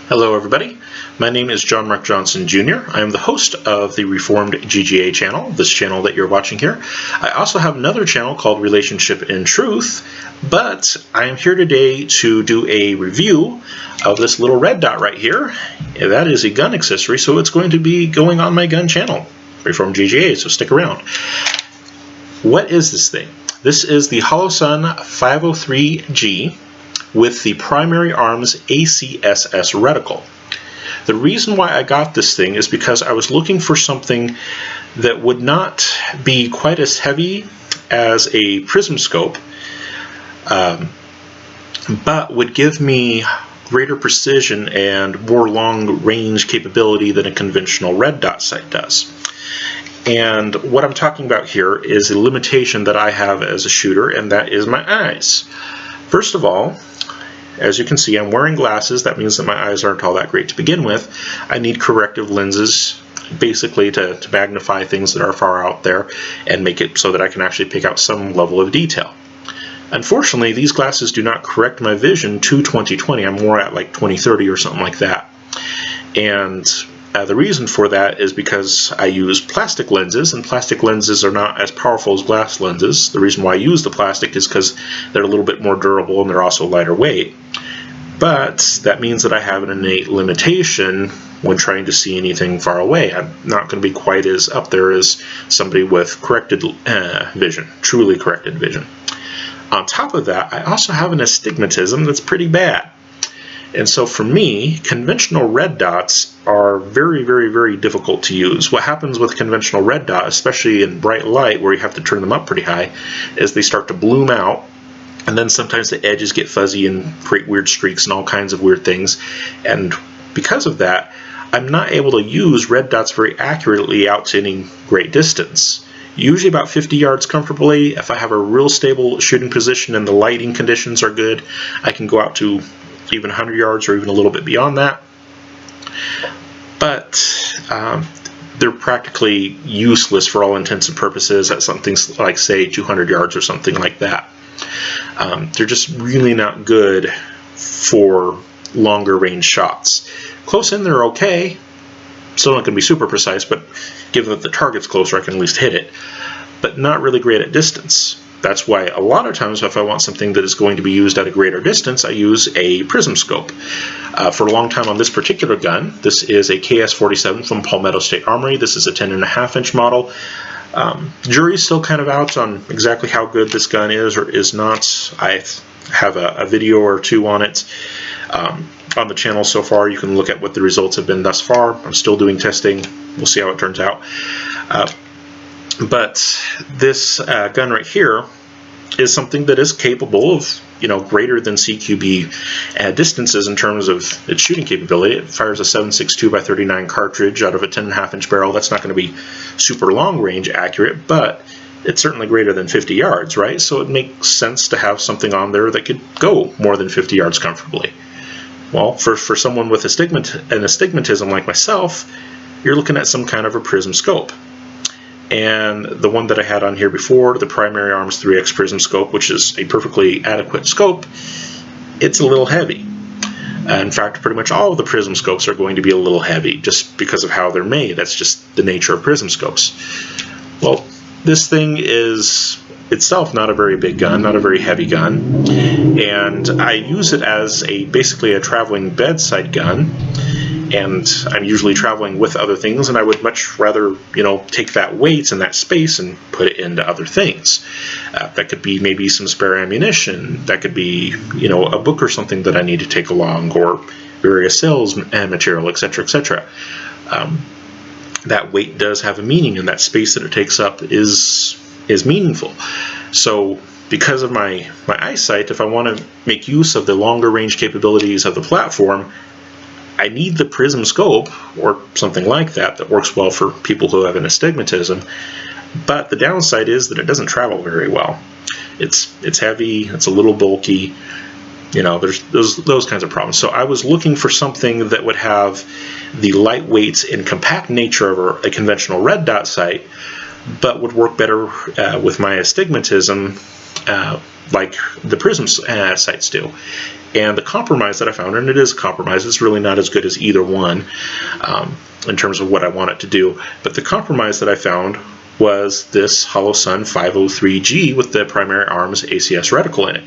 Hello everybody, my name is John Mark Johnson Jr. I am the host of the Reformed GGA channel, this channel that you're watching here. I also have another channel called Relationship in Truth, but I am here today to do a review of this little red dot right here. That is a gun accessory, so it's going to be going on my gun channel, Reformed GGA, so stick around. What is this thing? This is the Holosun 503G with the primary arms ACSS reticle. The reason why I got this thing is because I was looking for something that would not be quite as heavy as a Prism Scope, but would give me greater precision and more long range capability than a conventional red dot sight does. And what I'm talking about here is a limitation that I have as a shooter, and that is my eyes. First of all, as you can see, I'm wearing glasses. That means that my eyes aren't all that great to begin with. I need corrective lenses, basically to magnify things that are far out there and make it so that I can actually pick out some level of detail. Unfortunately, these glasses do not correct my vision to 20/20. I'm more at like 20/30 or something like that. And the reason for that is because I use plastic lenses, and plastic lenses are not as powerful as glass lenses. The reason why I use the plastic is because they're a little bit more durable and they're also lighter weight. But that means that I have an innate limitation when trying to see anything far away. I'm not going to be quite as up there as somebody with corrected vision, truly corrected vision. On top of that, I also have an astigmatism that's pretty bad. And so for me, conventional red dots are very, very, very difficult to use. What happens with conventional red dot, especially in bright light where you have to turn them up pretty high, is they start to bloom out, and then sometimes the edges get fuzzy and create weird streaks and all kinds of weird things. And because of that, I'm not able to use red dots very accurately out to any great distance. Usually about 50 yards comfortably. If I have a real stable shooting position and the lighting conditions are good, I can go out to even 100 yards or even a little bit beyond that. But they're practically useless for all intents and purposes at something like, say, 200 yards or something like that. They're just really not good for longer range shots. Close in, they're okay. Still not going to be super precise, but given that the target's closer, I can at least hit it. But not really great at distance. That's why a lot of times if I want something that is going to be used at a greater distance, I use a Prism Scope. For a long time on this particular gun, this is a KS-47 from Palmetto State Armory. This is a 10.5-inch model. Jury's still kind of out on exactly how good this gun is or is not. I have a video or two on it on the channel so far. You can look at what the results have been thus far. I'm still doing testing. We'll see how it turns out. But this gun right here is something that is capable of, greater than CQB distances in terms of its shooting capability. It fires a 7.62 by 39 cartridge out of a 10.5-inch barrel. That's not going to be super long range accurate, but it's certainly greater than 50 yards, right? So it makes sense to have something on there that could go more than 50 yards comfortably. Well, for someone with an astigmatism like myself, you're looking at some kind of a Prism Scope. And the one that I had on here before, the Primary Arms 3X Prism Scope, which is a perfectly adequate scope, it's a little heavy. In fact, pretty much all of the Prism Scopes are going to be a little heavy just because of how they're made. That's just the nature of Prism Scopes. Well, this thing is itself not a very big gun, not a very heavy gun, and I use it as basically a traveling bedside gun. And I'm usually traveling with other things, and I would much rather, take that weight and that space and put it into other things. That could be maybe some spare ammunition. That could be, a book or something that I need to take along, or various sales material, etc., etc. That weight does have a meaning, and that space that it takes up is meaningful. So because of my eyesight, if I want to make use of the longer range capabilities of the platform, I need the Prism Scope or something like that works well for people who have an astigmatism, but the downside is that it doesn't travel very well. It's heavy, it's a little bulky, there's those kinds of problems. So I was looking for something that would have the lightweight and compact nature of a conventional red dot sight, but would work better with my astigmatism like the Prism sights do. And the compromise that I found, and it is a compromise, it's really not as good as either one in terms of what I want it to do, but the compromise that I found was this Holosun 503G with the primary arms ACSS reticle in it.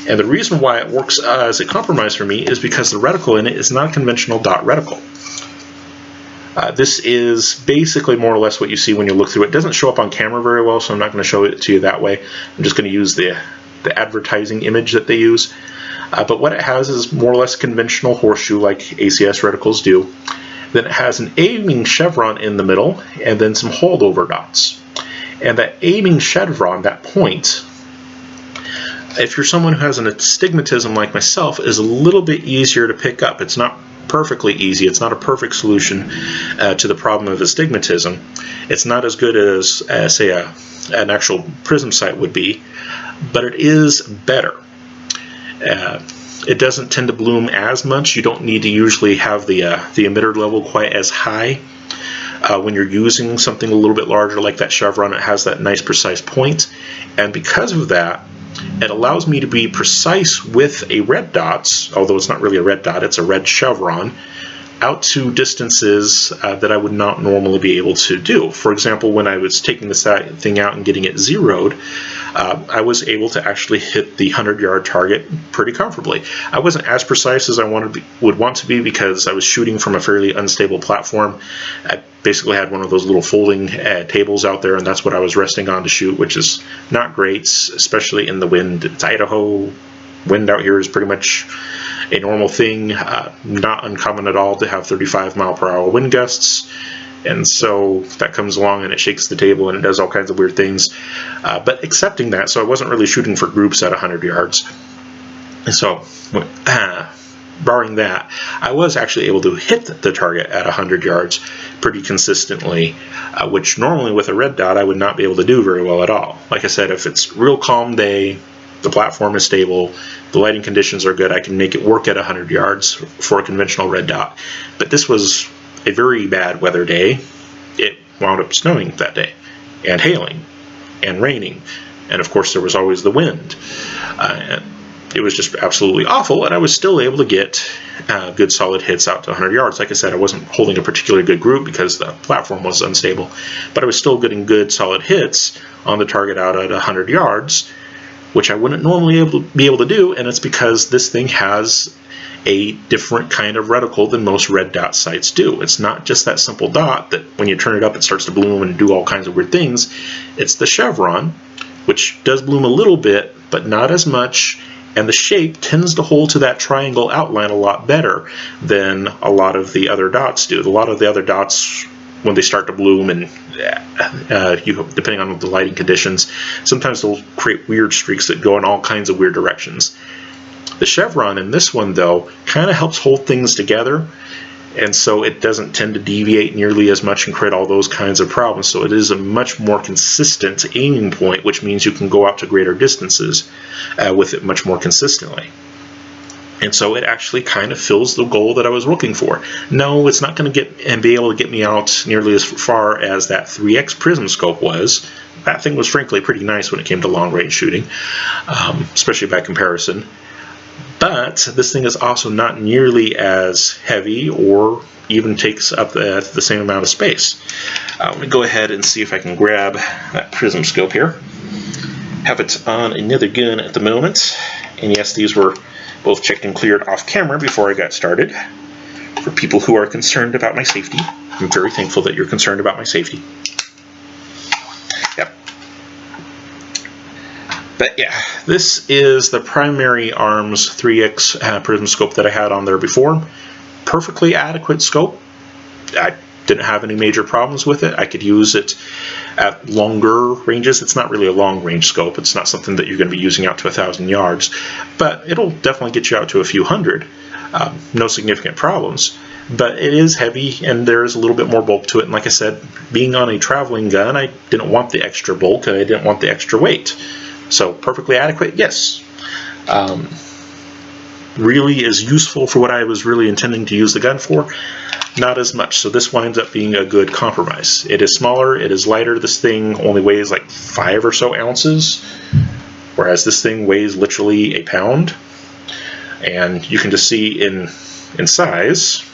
And the reason why it works as a compromise for me is because the reticle in it is not a conventional dot reticle. This is basically more or less what you see when you look through it. It doesn't show up on camera very well, so I'm not going to show it to you that way. I'm just going to use the advertising image that they use. But what it has is more or less conventional horseshoe like ACSS reticles do. Then it has an aiming chevron in the middle, and then some holdover dots. And that aiming chevron, that point, if you're someone who has an astigmatism like myself, is a little bit easier to pick up. It's not perfectly easy. It's not a perfect solution to the problem of astigmatism. It's not as good as say, an actual prism sight would be, but it is better. It doesn't tend to bloom as much. You don't need to usually have the emitter level quite as high. When you're using something a little bit larger like that chevron, it has that nice precise point. And because of that, it allows me to be precise with a red dot, although it's not really a red dot, it's a red chevron, out to distances that I would not normally be able to do. For example, when I was taking this thing out and getting it zeroed, I was able to actually hit the 100-yard target pretty comfortably. I wasn't as precise as I would want to be because I was shooting from a fairly unstable platform. I basically had one of those little folding tables out there, and that's what I was resting on to shoot, which is not great, especially in the wind. It's Idaho. Wind out here is pretty much a normal thing, not uncommon at all to have 35-mile-per-hour wind gusts, and so that comes along and it shakes the table and it does all kinds of weird things. But accepting that, so I wasn't really shooting for groups at 100 yards. And so, barring that, I was actually able to hit the target at 100 yards pretty consistently, which normally with a red dot I would not be able to do very well at all. Like I said, if it's a real calm day, the platform is stable, the lighting conditions are good, I can make it work at 100 yards for a conventional red dot. But this was a very bad weather day. It wound up snowing that day, and hailing, and raining, and of course there was always the wind. It was just absolutely awful, and I was still able to get good solid hits out to 100 yards. Like I said, I wasn't holding a particularly good group because the platform was unstable, but I was still getting good solid hits on the target out at 100 yards, which I wouldn't normally be able to do, and it's because this thing has a different kind of reticle than most red dot sights do. It's not just that simple dot that when you turn it up it starts to bloom and do all kinds of weird things. It's the chevron, which does bloom a little bit, but not as much, and the shape tends to hold to that triangle outline a lot better than a lot of the other dots do. A lot of the other dots, when they start to bloom, and depending on the lighting conditions, sometimes they'll create weird streaks that go in all kinds of weird directions. The chevron in this one, though, kind of helps hold things together, and so it doesn't tend to deviate nearly as much and create all those kinds of problems. So it is a much more consistent aiming point, which means you can go out to greater distances with it much more consistently. And so it actually kind of fills the goal that I was looking for. No, it's not going to get and be able to get me out nearly as far as that 3X Prism Scope was. That thing was frankly pretty nice when it came to long-range shooting, especially by comparison. But this thing is also not nearly as heavy or even takes up the same amount of space. Let me go ahead and see if I can grab that Prism Scope here. Have it on another gun at the moment. And yes, these were both checked and cleared off camera before I got started. For people who are concerned about my safety, I'm very thankful that you're concerned about my safety. Yep. But yeah, this is the primary arms 3X Prism Scope that I had on there before. Perfectly adequate scope. I didn't have any major problems with it. I could use it at longer ranges. It's not really a long range scope. It's not something that you're going to be using out to 1,000 yards, but it'll definitely get you out to a few hundred. No significant problems, but it is heavy and there is a little bit more bulk to it. And like I said, being on a traveling gun, I didn't want the extra bulk and I didn't want the extra weight. So perfectly adequate, yes. Really is useful for what I was really intending to use the gun for. Not as much, so this winds up being a good compromise. It is smaller, it is lighter. This thing only weighs like 5 or so ounces, whereas this thing weighs literally a pound. And you can just see in size,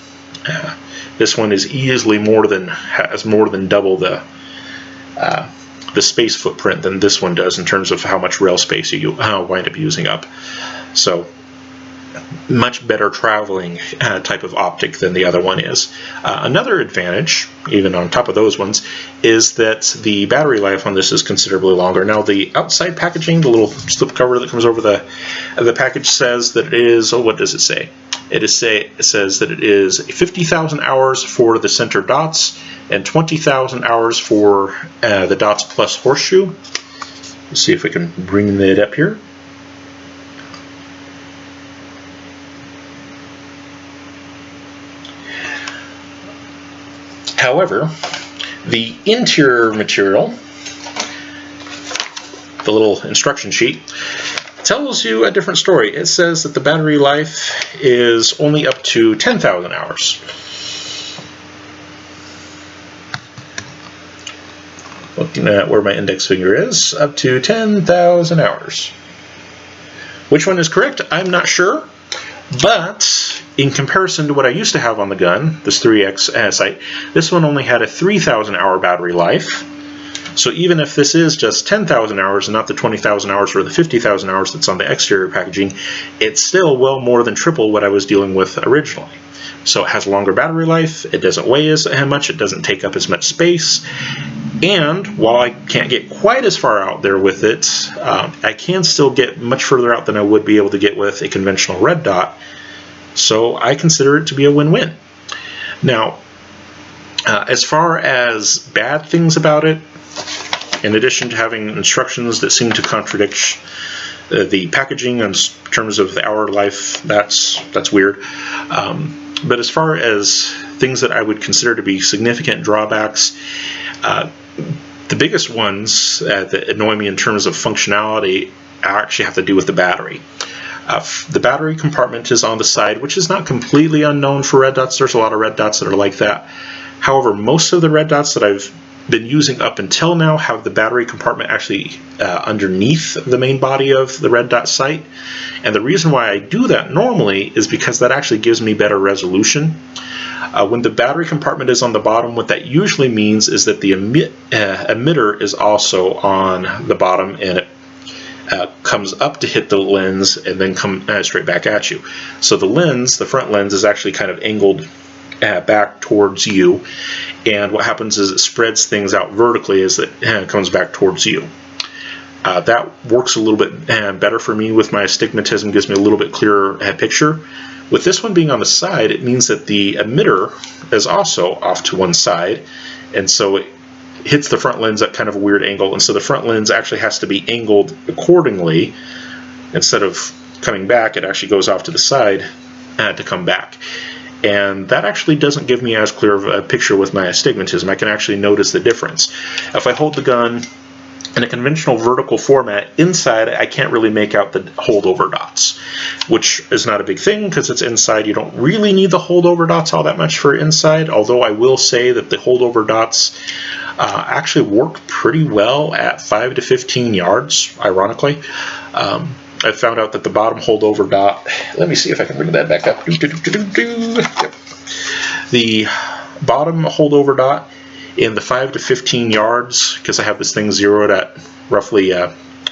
this one is easily has more than double the space footprint than this one does in terms of how much rail space you wind up using up. So much better traveling type of optic than the other one is. Another advantage, even on top of those ones, is that the battery life on this is considerably longer. Now the outside packaging, the little slip cover that comes over the package, says that it is, oh, what does it say? It says that it is 50,000 hours for the center dots and 20,000 hours for the dots plus horseshoe. Let's see if we can bring that up here. However, the interior material, the little instruction sheet, tells you a different story. It says that the battery life is only up to 10,000 hours. Looking at where my index finger is, up to 10,000 hours. Which one is correct? I'm not sure. But in comparison to what I used to have on the gun, this 3X sight, this one only had a 3,000 hour battery life. So even if this is just 10,000 hours and not the 20,000 hours or the 50,000 hours that's on the exterior packaging, it's still well more than triple what I was dealing with originally. So it has a longer battery life, it doesn't weigh as much, it doesn't take up as much space, and while I can't get quite as far out there with it, I can still get much further out than I would be able to get with a conventional red dot, so I consider it to be a win-win. Now, as far as bad things about it, in addition to having instructions that seem to contradict the packaging in terms of the hour life, that's weird. But as far as things that I would consider to be significant drawbacks, the biggest ones that annoy me in terms of functionality actually have to do with the battery. The battery compartment is on the side, which is not completely unknown for red dots. There's a lot of red dots that are like that. However, most of the red dots that I've been using up until now have the battery compartment actually underneath the main body of the red dot sight. And the reason why I do that normally is because that actually gives me better resolution. When the battery compartment is on the bottom, what that usually means is that the emitter is also on the bottom, and it comes up to hit the lens and then come straight back at you. So the lens, the front lens, is actually kind of angled back towards you, and what happens is it spreads things out vertically as it comes back towards you. That works a little bit better for me with my astigmatism, gives me a little bit clearer picture. With this one being on the side, it means that the emitter is also off to one side, and so it hits the front lens at kind of a weird angle, and so the front lens actually has to be angled accordingly. Instead of coming back, it actually goes off to the side to come back. And that actually doesn't give me as clear of a picture with my astigmatism. I can actually notice the difference. If I hold the gun in a conventional vertical format, inside I can't really make out the holdover dots, which is not a big thing because it's inside. You don't really need the holdover dots all that much for inside, although I will say that the holdover dots actually work pretty well at 5 to 15 yards, ironically. I found out that the bottom holdover dot, let me see if I can bring that back up. Yep. The bottom holdover dot in the 5 to 15 yards, because I have this thing zeroed at roughly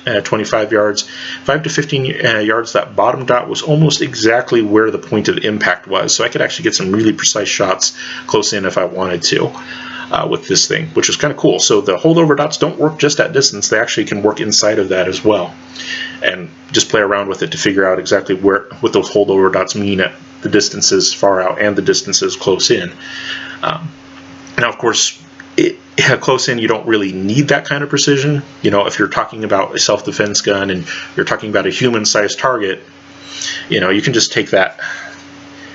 25 yards, 5 to 15 yards, that bottom dot was almost exactly where the point of impact was. So I could actually get some really precise shots close in if I wanted to. With this thing, which is kind of cool. So the holdover dots don't work just at distance, they actually can work inside of that as well. And just play around with it to figure out exactly what those holdover dots mean at the distances far out and the distances close in. Now of course, close in you don't really need that kind of precision. You know, if you're talking about a self-defense gun and you're talking about a human-sized target, you know, you can just take that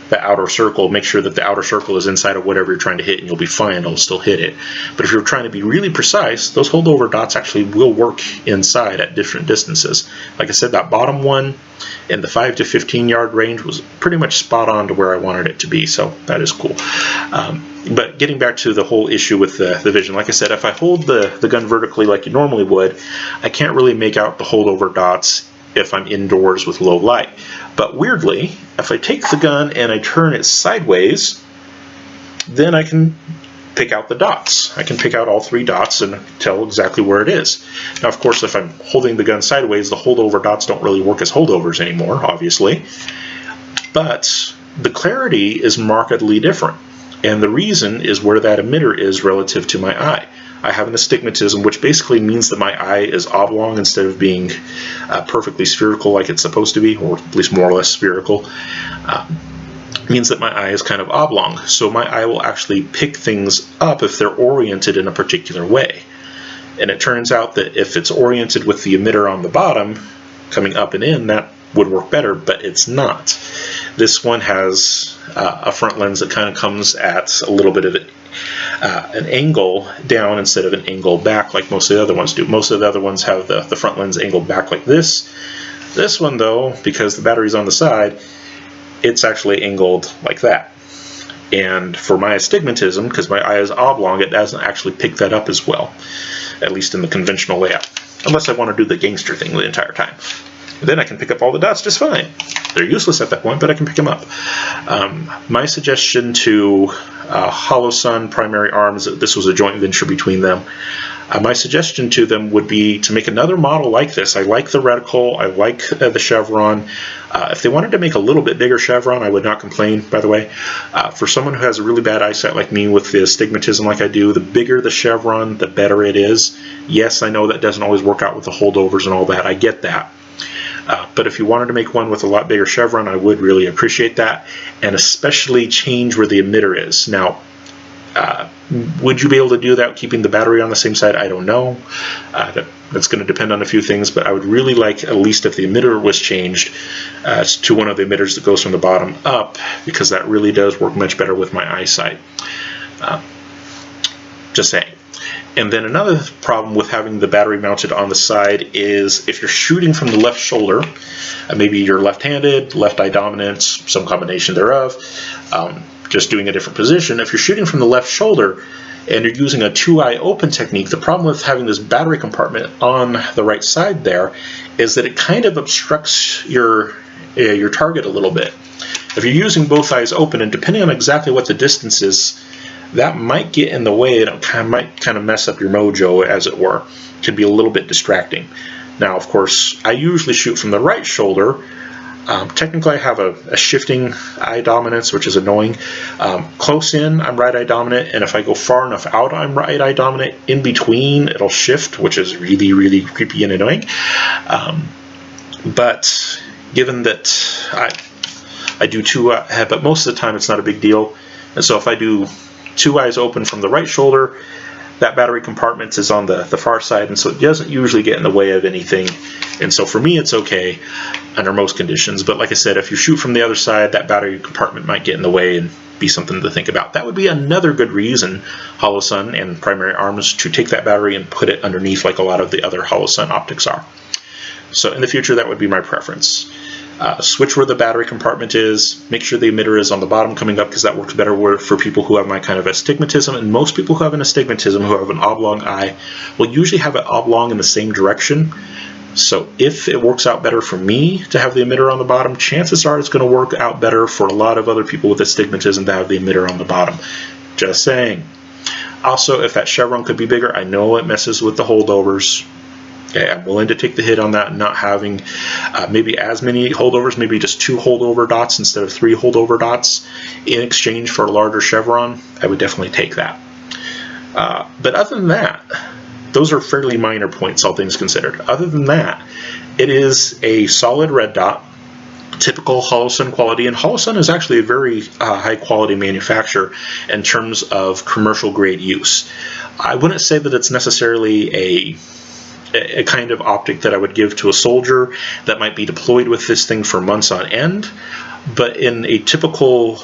the outer circle, make sure that the outer circle is inside of whatever you're trying to hit, and you'll be fine, it'll still hit it. But if you're trying to be really precise, those holdover dots actually will work inside at different distances. Like I said, that bottom one in the 5 to 15 yard range was pretty much spot on to where I wanted it to be, so that is cool. But getting back to the whole issue with the vision, like I said, if I hold the gun vertically like you normally would, I can't really make out the holdover dots if I'm indoors with low light. But weirdly, if I take the gun and I turn it sideways, then I can pick out the dots. I can pick out all 3 dots and tell exactly where it is. Now, of course, if I'm holding the gun sideways, the holdover dots don't really work as holdovers anymore, obviously. But the clarity is markedly different. And the reason is where that emitter is relative to my eye. I have an astigmatism, which basically means that my eye is oblong instead of being perfectly spherical like it's supposed to be, or at least more or less spherical. Means that my eye is kind of oblong. So my eye will actually pick things up if they're oriented in a particular way. And it turns out that if it's oriented with the emitter on the bottom, coming up and in, that would work better, but it's not. This one has a front lens that kind of comes at a little bit of an angle down instead of an angle back like most of the other ones do. Most of the other ones have the front lens angled back like this. This one, though, because the battery's on the side, it's actually angled like that. And for my astigmatism, because my eye is oblong, it doesn't actually pick that up as well, at least in the conventional layout, unless I want to do the gangster thing the entire time. Then I can pick up all the dots just fine. They're useless at that point, but I can pick them up. My suggestion to Holosun Primary Arms, this was a joint venture between them, my suggestion to them would be to make another model like this. I like the reticle, I like the chevron. If they wanted to make a little bit bigger chevron, I would not complain, by the way. For someone who has a really bad eyesight like me with the astigmatism like I do, the bigger the chevron, the better it is. Yes, I know that doesn't always work out with the holdovers and all that, I get that. But if you wanted to make one with a lot bigger chevron, I would really appreciate that, and especially change where the emitter is. Now, would you be able to do that keeping the battery on the same side? I don't know. That's going to depend on a few things, but I would really like, at least if the emitter was changed to one of the emitters that goes from the bottom up, because that really does work much better with my eyesight. Just saying. And then another problem with having the battery mounted on the side is if you're shooting from the left shoulder, maybe you're left-handed, left eye dominant, some combination thereof, just doing a different position. If you're shooting from the left shoulder and you're using a 2-eye open technique, the problem with having this battery compartment on the right side there is that it kind of obstructs your target a little bit. If you're using both eyes open, and depending on exactly what the distance is, that might get in the way, and it might kind of mess up your mojo, as it were. It can be a little bit distracting. Now, of course, I usually shoot from the right shoulder. Technically, I have a shifting eye dominance, which is annoying. Close in, I'm right eye dominant, and if I go far enough out, I'm right eye dominant. In between, it'll shift, which is really, really creepy and annoying. But given that I do but most of the time it's not a big deal. And so if I do 2 eyes open from the right shoulder, that battery compartment is on the far side, and so it doesn't usually get in the way of anything. And so for me, it's okay under most conditions. But like I said, if you shoot from the other side, that battery compartment might get in the way and be something to think about. That would be another good reason, Holosun and Primary Arms, to take that battery and put it underneath like a lot of the other Holosun optics are. So in the future, that would be my preference. Switch where the battery compartment is, make sure the emitter is on the bottom coming up, because that works better for people who have my kind of astigmatism, and most people who have an astigmatism who have an oblong eye will usually have it oblong in the same direction. So if it works out better for me to have the emitter on the bottom, chances are it's going to work out better for a lot of other people with astigmatism to have the emitter on the bottom. Just saying. Also, if that chevron could be bigger, I know it messes with the holdovers. Okay, I'm willing to take the hit on that, not having maybe as many holdovers, maybe just 2 holdover dots instead of 3 holdover dots in exchange for a larger chevron. I would definitely take that. But other than that, those are fairly minor points, all things considered. Other than that, it is a solid red dot, typical Holosun quality, and Holosun is actually a very high quality manufacturer in terms of commercial grade use. I wouldn't say that it's necessarily a kind of optic that I would give to a soldier that might be deployed with this thing for months on end, But in a typical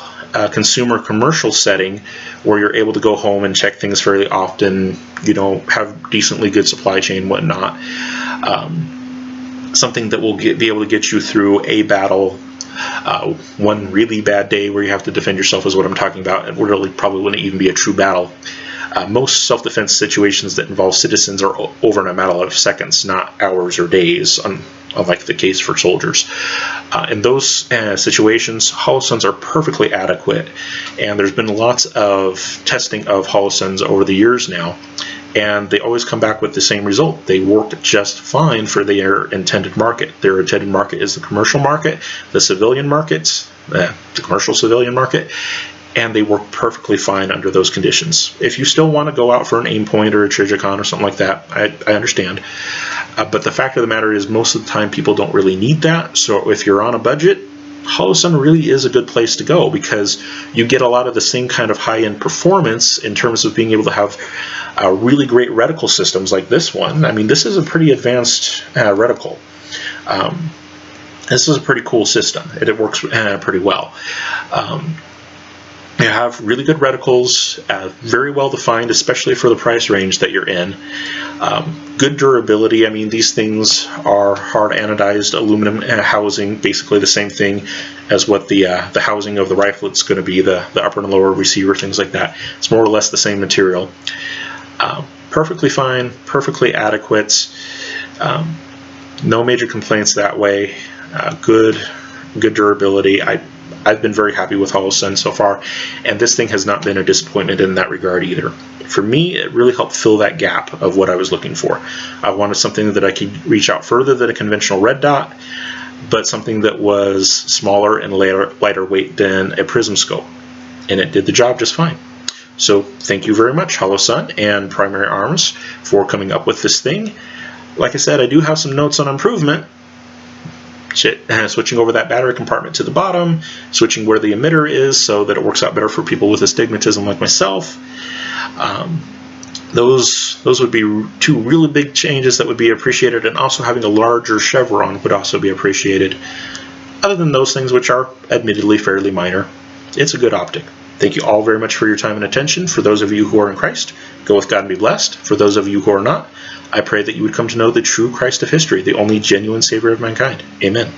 consumer commercial setting where you're able to go home and check things fairly often, have decently good supply chain, whatnot, something that will be able to get you through a battle, one really bad day where you have to defend yourself is what I'm talking about. It really probably wouldn't even be a true battle. Most self-defense situations that involve citizens are over in a matter of seconds, not hours or days, unlike the case for soldiers. In those situations, Holosuns are perfectly adequate, and there's been lots of testing of Holosuns over the years now, and they always come back with the same result. They work just fine for their intended market. Their intended market is the commercial market, the civilian markets, the commercial civilian market, and they work perfectly fine under those conditions. If you still want to go out for an aim point or a Trijicon or something like that, I understand. But the fact of the matter is, most of the time people don't really need that. So if you're on a budget, Holosun really is a good place to go, because you get a lot of the same kind of high-end performance in terms of being able to have really great reticle systems like this one. I mean, this is a pretty advanced reticle. This is a pretty cool system. It works pretty well. You have really good reticles, very well defined, especially for the price range that you're in. Good durability. I mean, these things are hard anodized aluminum housing, basically the same thing as what the housing of the riflet's going to be, the upper and lower receiver, things like that. It's more or less the same material. Perfectly fine, perfectly adequate. No major complaints that way. Good durability. I've been very happy with Holosun so far, and this thing has not been a disappointment in that regard either. For me, it really helped fill that gap of what I was looking for. I wanted something that I could reach out further than a conventional red dot, but something that was smaller and lighter weight than a Prism Scope, and it did the job just fine. So thank you very much, Holosun and Primary Arms, for coming up with this thing. Like I said, I do have some notes on improvement. Switching over that battery compartment to the bottom, switching where the emitter is so that it works out better for people with astigmatism like myself. Those would be two really big changes that would be appreciated, and also having a larger chevron would also be appreciated. Other than those things, which are admittedly fairly minor, it's a good optic. Thank you all very much for your time and attention. For those of you who are in Christ, go with God and be blessed. For those of you who are not, I pray that you would come to know the true Christ of history, the only genuine Savior of mankind. Amen.